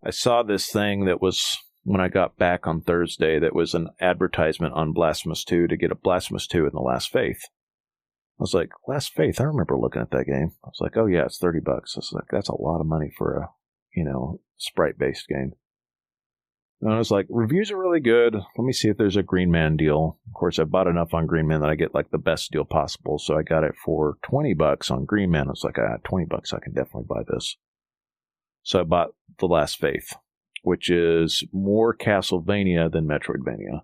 I saw this thing that was, when I got back on Thursday, that was an advertisement on Blasphemous 2 to get a Blasphemous 2 in the Last Faith. I was like, Last Faith, I remember looking at that game. I was like, oh yeah, it's $30. I was like, that's a lot of money for a, sprite-based game. And I was like, reviews are really good. Let me see if there's a Green Man deal. Of course, I bought enough on Green Man that I get like the best deal possible. So I got it for $20 on Green Man. I was like, $20, I can definitely buy this. So I bought The Last Faith, which is more Castlevania than Metroidvania.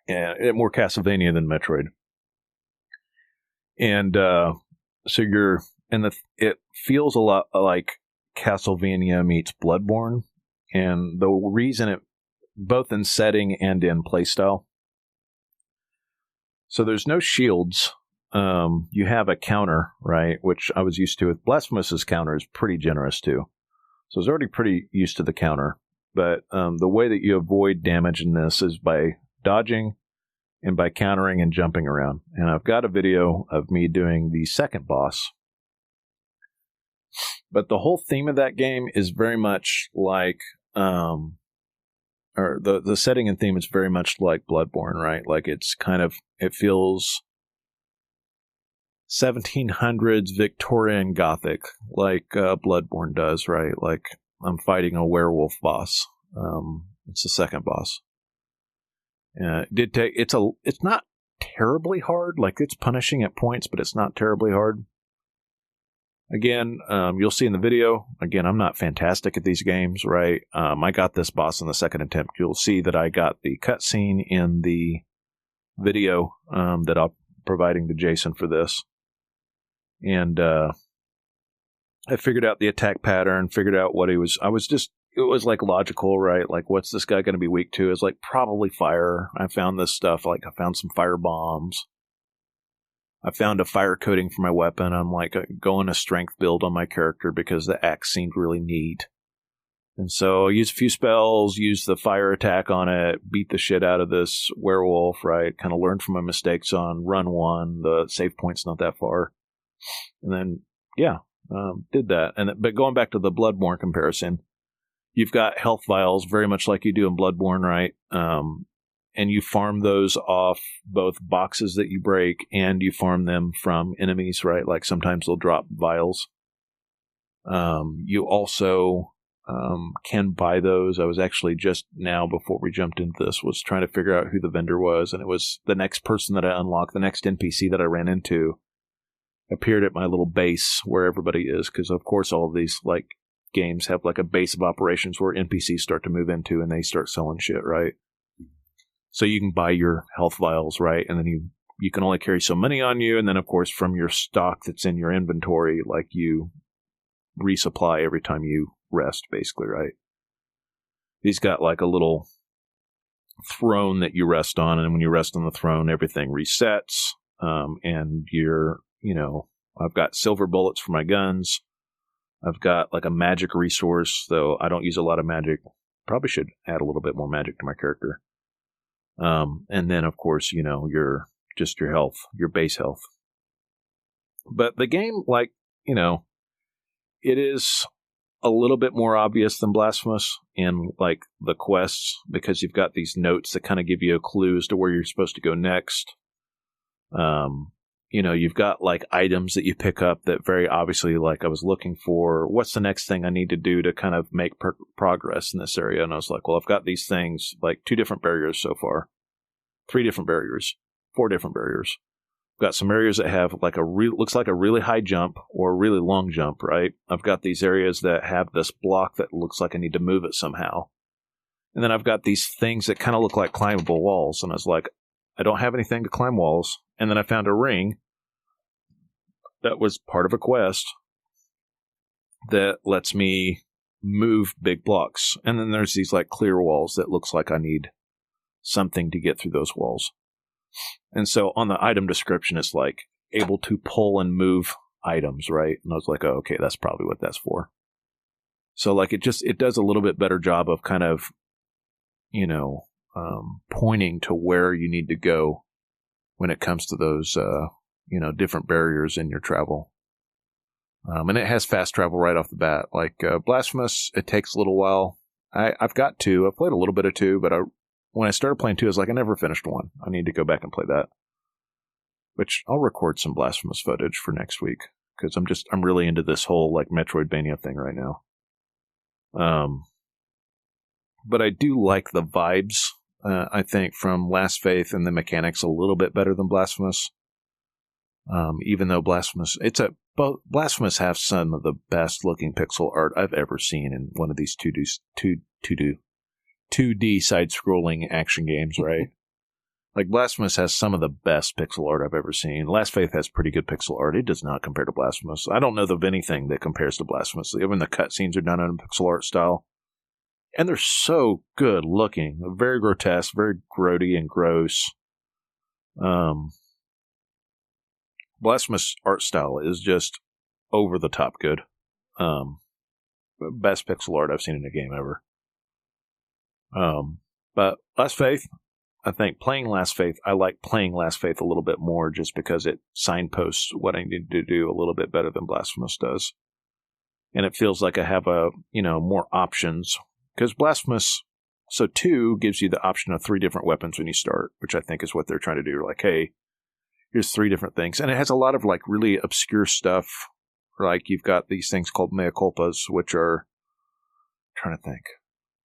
And more Castlevania than Metroid. And it feels a lot like Castlevania meets Bloodborne, and the reason it, both in setting and in playstyle. So there's no shields. You have a counter, right, which I was used to with Blasphemous's counter is pretty generous too. So I was already pretty used to the counter, but the way that you avoid damage in this is by dodging and by countering and jumping around. And I've got a video of me doing the second boss. But the whole theme of that game is very much like, or the setting and theme is very much like Bloodborne, right? Like it's kind of, it feels 1700s Victorian Gothic, like Bloodborne does, right? Like I'm fighting a werewolf boss. It's the second boss. It's not terribly hard. Like it's punishing at points, but it's not terribly hard. Again, you'll see in the video, again, I'm not fantastic at these games, right? I got this boss in the second attempt. You'll see that I got the cutscene in the video that I'm providing to Jason for this. And I figured out the attack pattern, figured out what he was. It was like logical, right? Like, what's this guy going to be weak to? It's like probably fire. I found this stuff, like I found some fire bombs. I found a fire coating for my weapon. I'm like going a strength build on my character because the axe seemed really neat. And so I used a few spells, used the fire attack on it, beat the shit out of this werewolf, right? Kind of learned from my mistakes on run 1. The save point's not that far. And then, did that. But going back to the Bloodborne comparison, you've got health vials very much like you do in Bloodborne, right? And you farm those off both boxes that you break and you farm them from enemies, right? Like sometimes they'll drop vials. You also can buy those. I was actually just now, before we jumped into this, was trying to figure out who the vendor was, and it was the next person that I unlocked, the next NPC that I ran into, appeared at my little base where everybody is, because of course all of these like games have like a base of operations where NPCs start to move into and they start selling shit, right? So you can buy your health vials, right? And then you can only carry so many on you, and then of course from your stock that's in your inventory, like you resupply every time you rest, basically, right? He's got like a little throne that you rest on, and when you rest on the throne, everything resets, and I've got silver bullets for my guns. I've got like a magic resource, though I don't use a lot of magic. Probably should add a little bit more magic to my character. And then, of course, your health, your base health. But the game, it is a little bit more obvious than Blasphemous in, like, the quests, because you've got these notes that kind of give you a clue as to where you're supposed to go next. You've got, like, items that you pick up that very obviously, like, I was looking for, what's the next thing I need to do to kind of make progress in this area? And I was like, well, I've got these things, like, 2 different barriers so far. 3 different barriers. 4 different barriers. I've got some areas that have, like, looks like a really high jump or a really long jump, right? I've got these areas that have this block that looks like I need to move it somehow. And then I've got these things that kind of look like climbable walls. And I was like, I don't have anything to climb walls. And then I found a ring that was part of a quest that lets me move big blocks. And then there's these like clear walls that looks like I need something to get through those walls. And so on the item description, it's like able to pull and move items, right? And I was like, oh, okay, that's probably what that's for. So like it does a little bit better job of kind of, pointing to where you need to go when it comes to those, different barriers in your travel. And it has fast travel right off the bat. Like Blasphemous, it takes a little while. I've got 2. I've played a little bit of 2, but when I started playing 2, I was like, I never finished 1. I need to go back and play that. Which I'll record some Blasphemous footage for next week, because I'm really into this whole like Metroidvania thing right now. But I do like the vibes, I think, from Last Faith, and the mechanics a little bit better than Blasphemous. Even though Blasphemous have some of the best looking pixel art I've ever seen in one of these 2D side scrolling action games, right? Like Blasphemous has some of the best pixel art I've ever seen. Last Faith has pretty good pixel art. It does not compare to Blasphemous. I don't know of anything that compares to Blasphemous. Even the cutscenes are done in a pixel art style. And they're so good looking. Very grotesque, very grody and gross. Blasphemous art style is just over the top good. Best pixel art I've seen in a game ever. But Last Faith, I think I like playing Last Faith a little bit more just because it signposts what I need to do a little bit better than Blasphemous does. And it feels like I have more options. Because Blasphemous, 2 gives you the option of 3 different weapons when you start, which I think is what they're trying to do. Like, hey, here's 3 different things. And it has a lot of like really obscure stuff. Like you've got these things called mea culpas, which are, I'm trying to think.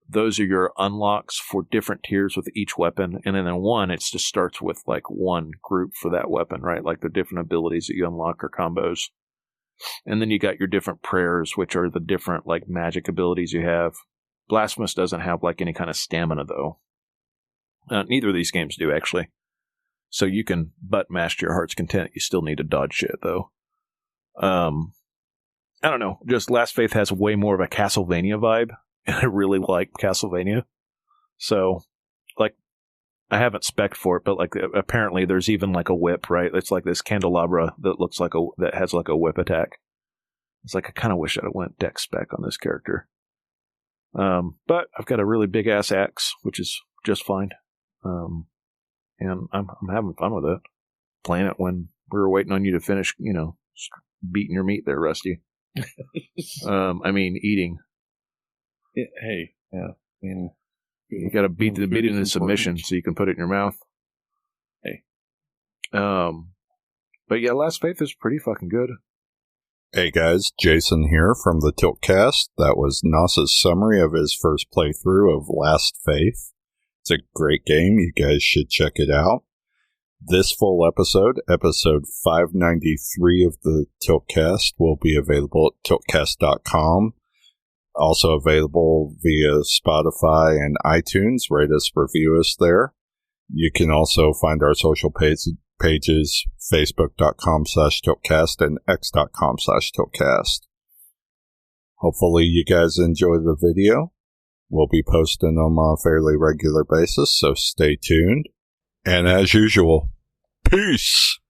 Those are your unlocks for different tiers with each weapon. And then in 1, it just starts with like one group for that weapon, right? Like the different abilities that you unlock or combos. And then you got your different prayers, which are the different like magic abilities you have. Blasphemous doesn't have like any kind of stamina though. Neither of these games do actually. So you can butt mash to your heart's content. You still need to dodge shit though. I don't know. Just Last Faith has way more of a Castlevania vibe. And I really like Castlevania. So, like, I haven't spec'd for it, but like, apparently there's even like a whip, right? It's like this candelabra that looks like that has like a whip attack. It's like, I kind of wish I'd have went deck spec on this character. But I've got a really big ass axe, which is just fine. And I'm having fun with it. Playing it when we were waiting on you to finish, beating your meat there, Rusty. Eating. Hey, yeah. You got to beat it into submission so you can put it in your mouth. Hey. But yeah, Last Faith is pretty fucking good. Hey guys, Jason here from the Tiltcast. That was Nauss's summary of his first playthrough of Last Faith. It's a great game. You guys should check it out. This full episode 593 of the Tiltcast, will be available at tiltcast.com. Also available via Spotify and iTunes. Rate us, review us there. You can also find our social pages, facebook.com/Tiltcast and x.com/Tiltcast. Hopefully you guys enjoy the video. We'll be posting them on a fairly regular basis, so stay tuned. And as usual, peace!